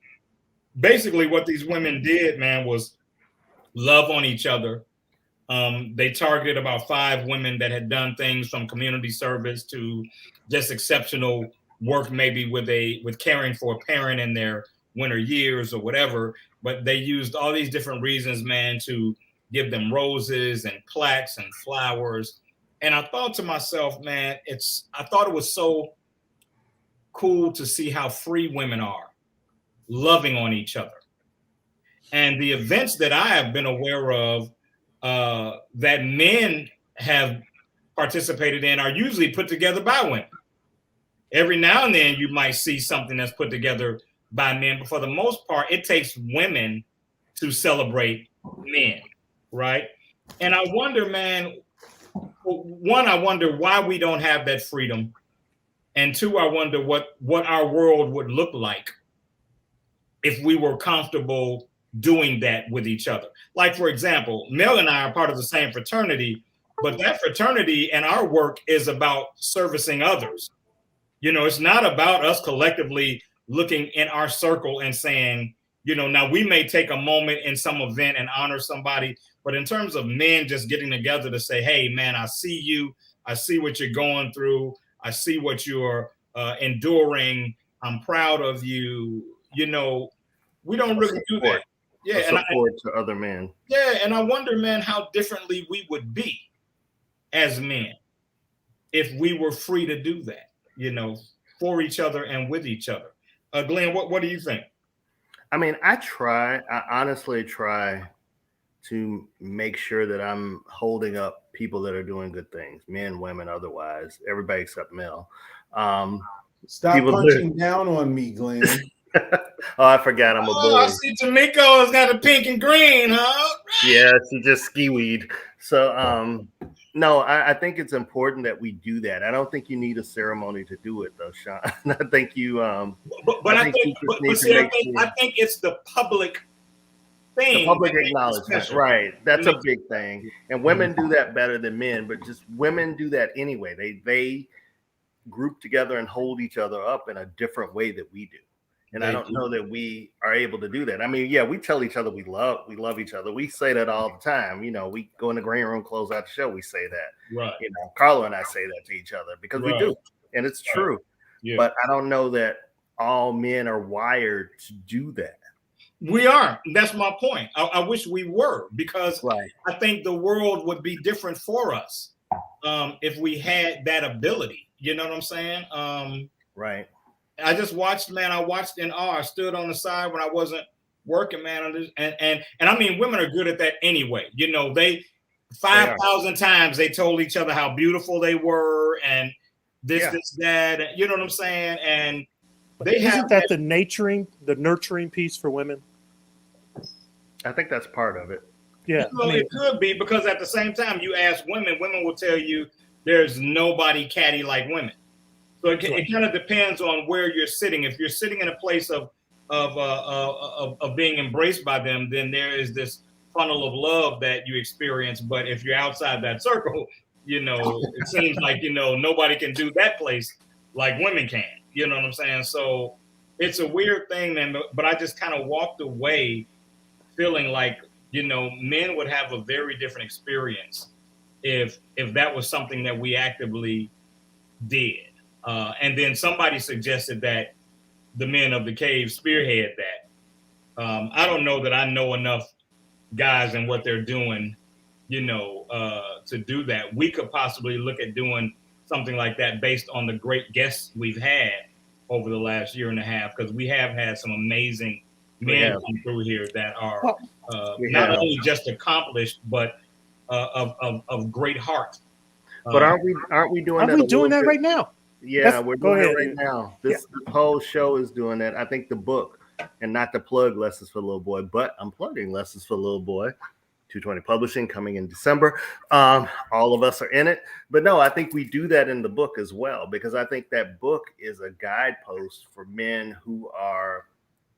basically what these women did, man, was love on each other. They targeted about 5 women that had done things from community service to just exceptional work, maybe with caring for a parent in their winter years or whatever. But they used all these different reasons, man, to give them roses and plaques and flowers. And I thought to myself, man, I thought it was so cool to see how free women are, loving on each other. And the events that I have been aware of that men have participated in are usually put together by women. Every now and then you might see something that's put together by men, but for the most part, it takes women to celebrate men, right? And I wonder, man, one, I wonder why we don't have that freedom. And two, I wonder what our world would look like if we were comfortable doing that with each other. Like, for example, Mel and I are part of the same fraternity, but that fraternity and our work is about servicing others. You know, it's not about us collectively looking in our circle and saying, you know, now we may take a moment in some event and honor somebody, but in terms of men just getting together to say, hey, man, I see you. I see what you're going through. I see what you're enduring. I'm proud of you. You know, we don't really do that. Yeah, and support to other men. Yeah, and I wonder, man, how differently we would be as men if we were free to do that, you know, for each other and with each other. Glenn, what do you think? I mean, I honestly try to make sure that I'm holding up people that are doing good things, men, women, otherwise, everybody except Mel. Stop punching down on me, Glenn. Oh, I forgot I'm a bully. I see Tamiko's got a pink and green, huh? Yeah, she just ski-weed. So, no, I think it's important that we do that. I don't think you need a ceremony to do it, though, Sean. I think you. I think it's the public thing. The public acknowledgement, right? That's a big thing, and women do that better than men. But just women do that anyway. They group together and hold each other up in a different way that we do. And I don't know that we are able to do that. I mean, yeah, we tell each other we love each other. We say that all the time. You know, we go in the green room, close out the show. We say that. Right. You know, Carlo and I say that to each other because we do, and it's true. Yeah. But I don't know that all men are wired to do that. We are. That's my point. I wish we were, because I think the world would be different for us if we had that ability. You know what I'm saying? Right. I just watched, man. I watched in awe. I stood on the side when I wasn't working, man. And I mean, women are good at that anyway. You know, 5,000 times they told each other how beautiful they were and this, that. You know what I'm saying? And isn't that the nurturing piece for women? I think that's part of it. Yeah, you know, it could be, because at the same time, you ask women will tell you there's nobody catty like women. So it kind of depends on where you're sitting. If you're sitting in a place of being embraced by them, then there is this funnel of love that you experience. But if you're outside that circle, you know, it seems like, you know, nobody can do that place like women can. You know what I'm saying? So it's a weird thing, man. But I just kind of walked away feeling like, you know, men would have a very different experience if that was something that we actively did. And then somebody suggested that the men of the cave spearhead that. I don't know that I know enough guys and what they're doing, you know, to do that. We could possibly look at doing something like that based on the great guests we've had over the last year and a half, because we have had some amazing men come through here that are not only just accomplished, but of great heart. But aren't we doing that? Are we doing that right now? Yeah, we're doing it right now. This whole show is doing that. I think the book, and not to plug Lessons for Little Boy, but I'm plugging Lessons for Little Boy, 220 Publishing, coming in December. All of us are in it. But no, I think we do that in the book as well, because I think that book is a guidepost for men who are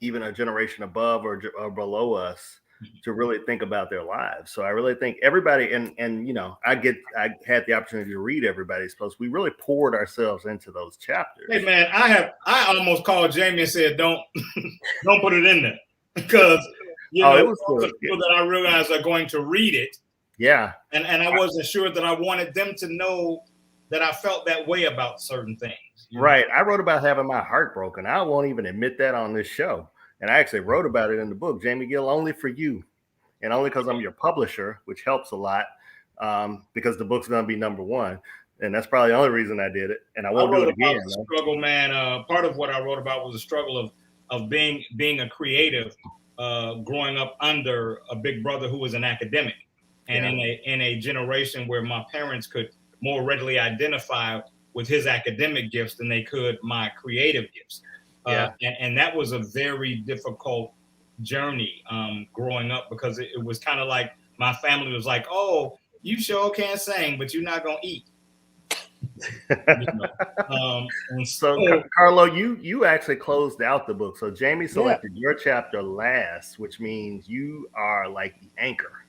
even a generation above or below us to really think about their lives. So I really think everybody, and you know, I had the opportunity to read everybody's post. We really poured ourselves into those chapters. Hey man, I almost called Jamie and said, don't put it in there, because you know, it was the people that I realize are going to read it. Yeah. And I wasn't sure that I wanted them to know that I felt that way about certain things. Right. I wrote about having my heart broken. I won't even admit that on this show. And I actually wrote about it in the book, Jamie Gill, only for you. And only because I'm your publisher, which helps a lot. because the book's going to be number one. And that's probably the only reason I did it. And I I won't do wrote it again. about the struggle, man. Part of what I wrote about was the struggle of being a creative, growing up under a big brother who was an academic, and in a generation where my parents could more readily identify with his academic gifts than they could my creative gifts. And that was a very difficult journey growing up, because it was kind of like my family was like, "Oh, you sure can sing, but you're not gonna eat." You know? And So Carlo, you actually closed out the book. So Jamie selected your chapter last, which means you are like the anchor,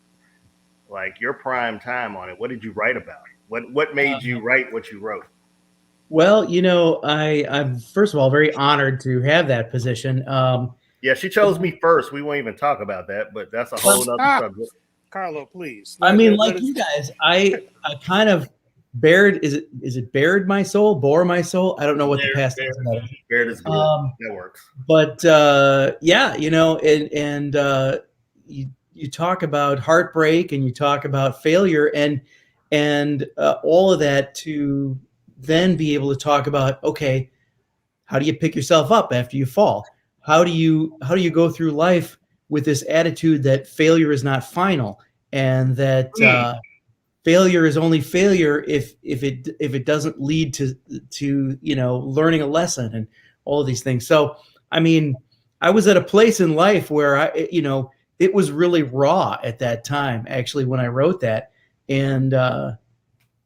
like your prime time on it. What did you write about? What made you write what you wrote? Well, I'm first of all very honored to have that position. Yeah, she chose me first. We won't even talk about that, but that's a whole other subject. Carlo, please. I mean, like you guys, I kind of bared. Is it bared my soul? Bore my soul? I don't know what the past tense is. Bared is good. That works. But yeah, and you talk about heartbreak, and you talk about failure, and all of that, to then be able to talk about, okay, how do you pick yourself up after you fall? How do you go through life with this attitude that failure is not final, and that failure is only failure if it doesn't lead to learning a lesson and all of these things. So I mean, I was at a place in life where it was really raw at that time, actually, when I wrote that, and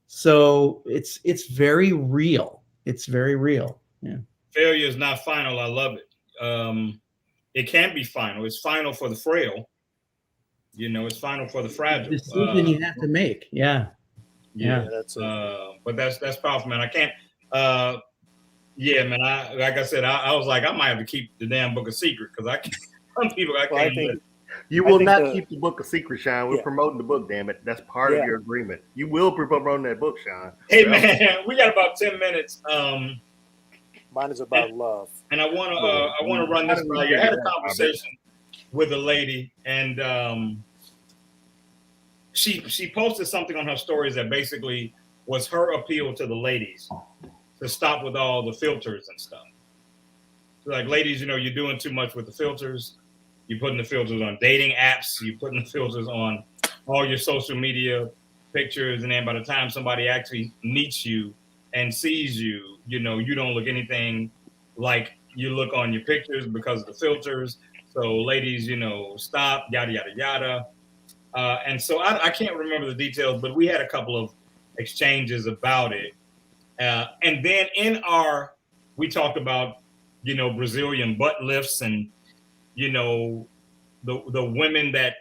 so it's very real. It's very real. Yeah. Failure is not final. I love it. It can be final. It's final for the frail. It's final for the fragile. Decision you have to make. Yeah. That's it. But that's powerful, man. I can't. Yeah, man. Like I said, I was like, I might have to keep the damn book a secret, because I can't. Some people I can't. You will not keep the book a secret, Sean. We're promoting the book, damn it. That's part of your agreement. You will be promoting that book, Sean. Hey, man, we got about 10 minutes. Mine is about love. And I want to run this by you. I had a conversation with a lady, and she posted something on her stories that basically was her appeal to the ladies to stop with all the filters and stuff. So like, ladies, you're doing too much with the filters. You're putting the filters on dating apps. You're putting the filters on all your social media pictures. And then by the time somebody actually meets you and sees you, you don't look anything like you look on your pictures because of the filters. So ladies, stop, yada, yada, yada. And so I can't remember the details, but we had a couple of exchanges about it. And then we talked about, Brazilian butt lifts, and, the women that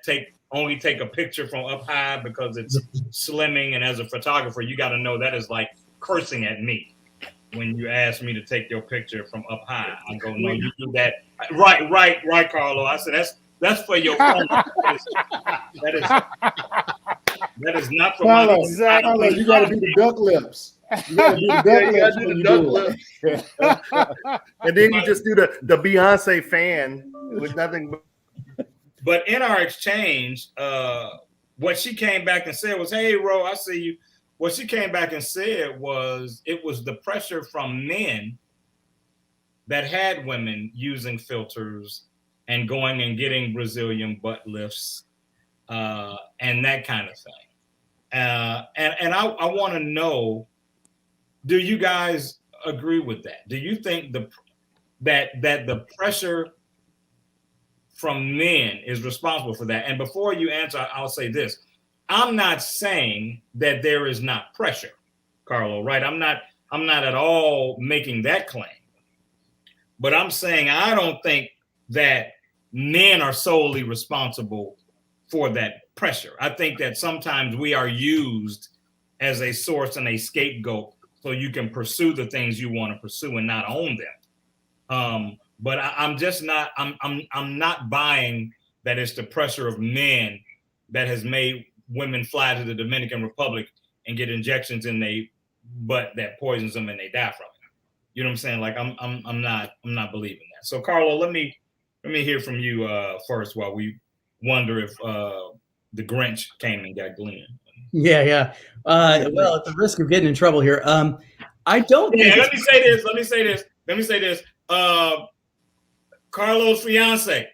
only take a picture from up high because it's slimming. And as a photographer, you got to know that is like cursing at me when you ask me to take your picture from up high. I go, no, you do that. Right, Carlo. I said, that's for your phone. That is not for my phone. Exactly. You got to do the duck lips. You got to do the duck lips. And then you just do the Beyonce fan with nothing but. But in our exchange, what she came back and said was, "Hey, Ro, I see you." What she came back and said was, it was the pressure from men that had women using filters and going and getting Brazilian butt lifts and that kind of thing. And I want to know, do you guys agree with that? Do you think that the pressure from men is responsible for that? And before you answer, I'll say this. I'm not saying that there is not pressure, Carlo, right? I'm not at all making that claim. But I'm saying I don't think that men are solely responsible for that pressure. I think that sometimes we are used as a source and a scapegoat so you can pursue the things you want to pursue and not own them. But I'm just not. I'm not buying that it's the pressure of men that has made women fly to the Dominican Republic and get injections in their butt that poisons them and they die from it. You know what I'm saying? Like I'm not believing that. So Carlo, let me hear from you first while we wonder if the Grinch came and got Glenn. Yeah, yeah. Well, at the risk of getting in trouble here, I don't think. Yeah, let me say this. Carlo's fiance.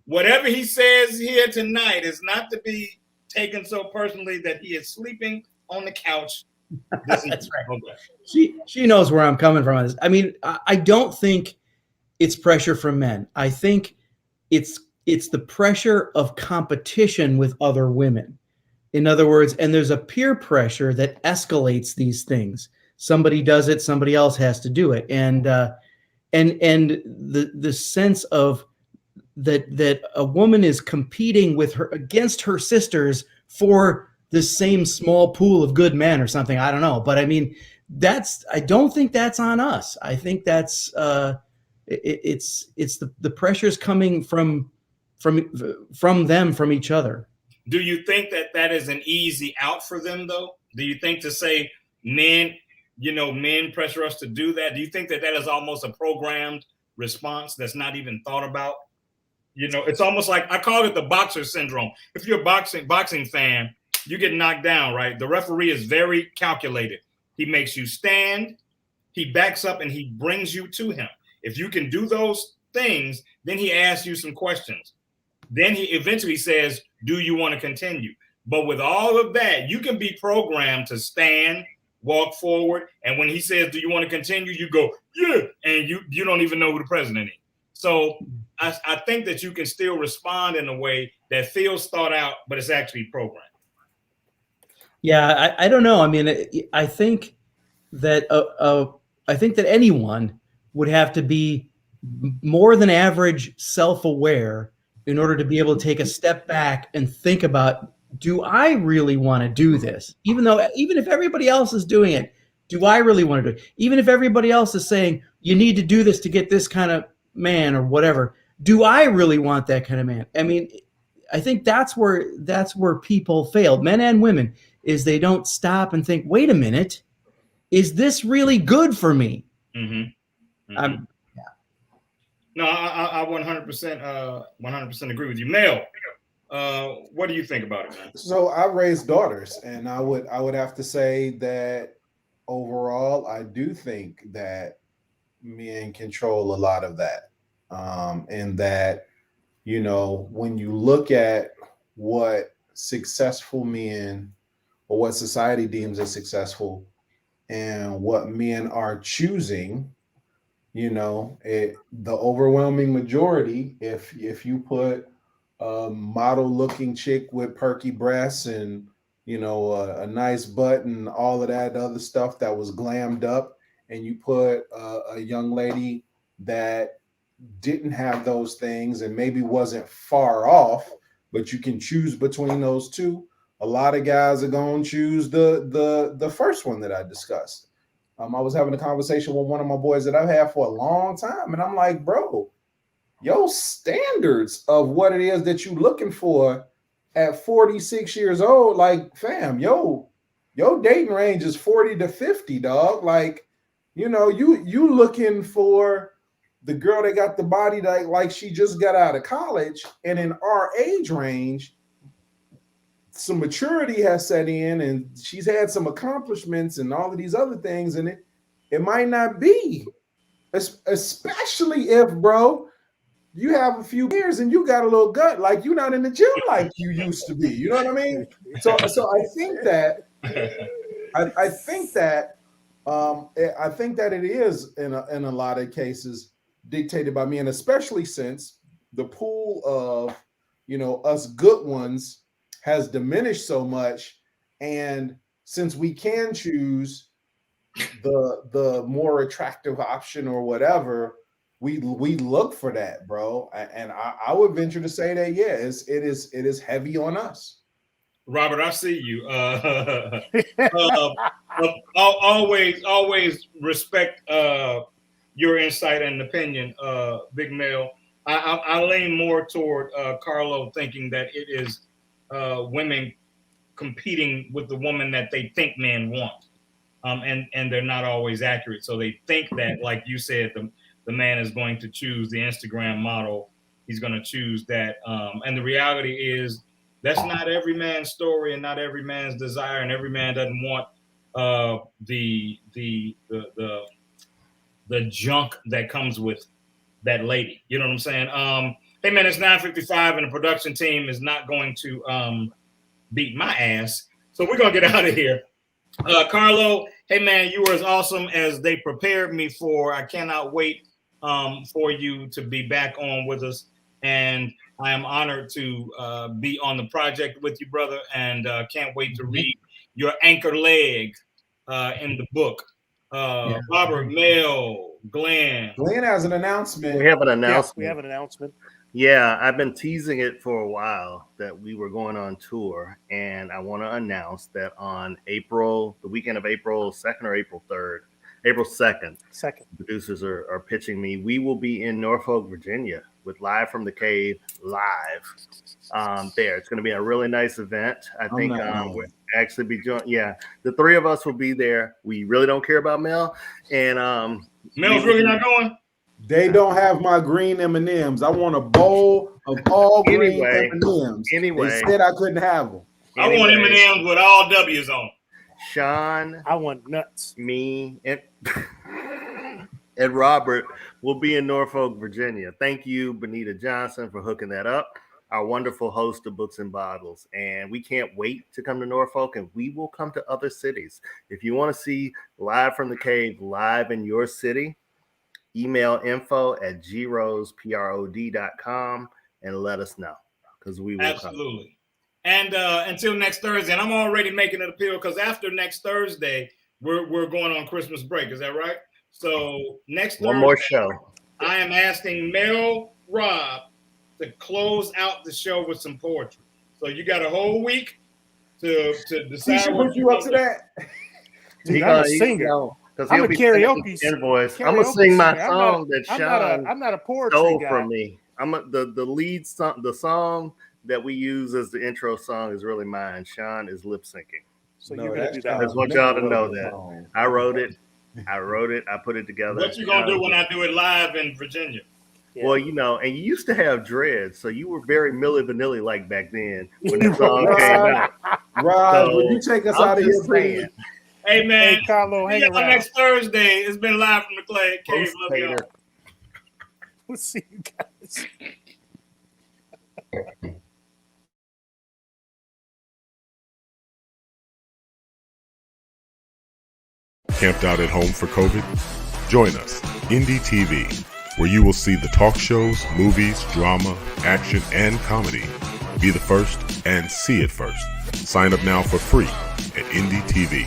Whatever he says here tonight is not to be taken so personally that he is sleeping on the couch. That's right. She knows where I'm coming from on this. I mean, I don't think it's pressure from men. I think it's the pressure of competition with other women. In other words, and there's a peer pressure that escalates these things. Somebody does it, somebody else has to do it, and the sense of that a woman is competing with her against her sisters for the same small pool of good men or something. I don't know, but I mean, I don't think that's on us. I think that's it's the pressures coming from them, from each other. Do you think that is an easy out for them, though? Do you think to say men pressure us to do that? Do you think that is almost a programmed response that's not even thought about? It's almost like, I call it the boxer syndrome. If you're a boxing fan, you get knocked down, right? The referee is very calculated. He makes you stand, he backs up, and he brings you to him. If you can do those things, then he asks you some questions. Then he eventually says, do you want to continue? But with all of that, you can be programmed to stand, walk forward, and when he says, do you want to continue? You go, yeah, and you don't even know who the president is. So I think that you can still respond in a way that feels thought out, but it's actually programmed. Yeah, I don't know. I mean, I think that anyone would have to be more than average self-aware in order to be able to take a step back and think about, do I really want to do this? Even if everybody else is doing it, do I really want to do it? Even if everybody else is saying, you need to do this to get this kind of man or whatever, do I really want that kind of man? I mean, I think that's where people fail, men and women, is they don't stop and think, wait a minute, is this really good for me? Mm-hmm. Mm-hmm. No, I 100% agree with you. Mel, what do you think about it, man? So I raised daughters, and I would have to say that overall, I do think that men control a lot of that, and that, when you look at what successful men, or what society deems as successful, and what men are choosing, the overwhelming majority, if you put a model looking chick with perky breasts and a nice butt and all of that other stuff that was glammed up, and you put a young lady that didn't have those things and maybe wasn't far off, but you can choose between those two, a lot of guys are going to choose the first one that I discussed. I was having a conversation with one of my boys that I've had for a long time, and I'm like, bro, your standards of what it is that you're looking for at 46 years old, like, fam, your dating range is 40 to 50, dog. Like, you looking for the girl that got the body that like she just got out of college, and in our age range, some maturity has set in, and she's had some accomplishments and all of these other things, and it might not be, especially if, bro, you have a few years and you got a little gut, like you're not in the gym like you used to be. You know what I mean? So I think that I think that it is in a lot of cases dictated by me, and especially since the pool of us good ones has diminished so much, and since we can choose the more attractive option or whatever, we look for that, bro. And I would venture to say that it is heavy on us. Robert, I see you. Always respect your insight and opinion, Big Mel. I lean more toward Carlo, thinking that it is women competing with the woman that they think men want, and they're not always accurate. So they think that, like you said, the man is going to choose the Instagram model. He's going to choose that, and the reality is, That's not every man's story and not every man's desire, and every man doesn't want the junk that comes with that lady. You know what I'm saying? Hey man, it's 9:55 and the production team is not going to beat my ass. So we're gonna get out of here. Carlo, hey man, you were as awesome as they prepared me for. I cannot wait for you to be back on with us. And I am honored to be on the project with you, brother, and can't wait to read your anchor leg in the book. Robert, Mel, Glenn. Glenn has an announcement. We have an announcement. Yeah, we have an announcement. Yeah, I've been teasing it for a while that we were going on tour, and I want to announce that on the weekend of April 2nd or April 3rd, April 2nd, producers are pitching me. We will be in Norfolk, Virginia with Live from the Cave live there. It's going to be a really nice event. I think we'll actually be joined. Yeah, the three of us will be there. We really don't care about Mel. And Mel's really not going? They don't have my green M&Ms. I want a bowl of all green M&Ms. Anyway. They said I couldn't have them. I want M&Ms with all W's on. Sean. I want nuts. Me and Robert will be in Norfolk, Virginia. Thank you, Benita Johnson, for hooking that up. Our wonderful host of Books and Bottles. And we can't wait to come to Norfolk, and we will come to other cities. If you want to see Live from the Cave live in your city, email info@grosprod.com and let us know, because we will absolutely come. And until next Thursday, and I'm already making an appeal because after next Thursday, we're going on Christmas break. Is that right? So next Thursday, more show. I am asking Mel Robb to close out the show with some poetry. So you got a whole week to decide. He should put you up to that. Dude, I'm a singer. I'm a karaoke invoice. I'm gonna sing my song that Sean I'm not a poetry stole guy. from me. The lead song, the song that we use as the intro song is really mine. Sean is lip syncing. So you're gonna do that. I just want y'all to know that I wrote it. I put it together. What you gonna do when I do it live in Virginia? Yeah. Well, and you used to have dreads, so you were very Milli Vanilli like back then when the song came out. Rod, would you take us out of here, please? Hey man, hey, Carlo, hang around. Next Thursday, it's been Live from the Cave. Love y'all. We'll see you guys. Camped out at home for COVID? Join us, Indie TV, where you will see the talk shows, movies, drama, action, and comedy. Be the first and see it first. Sign up now for free at Indie TV.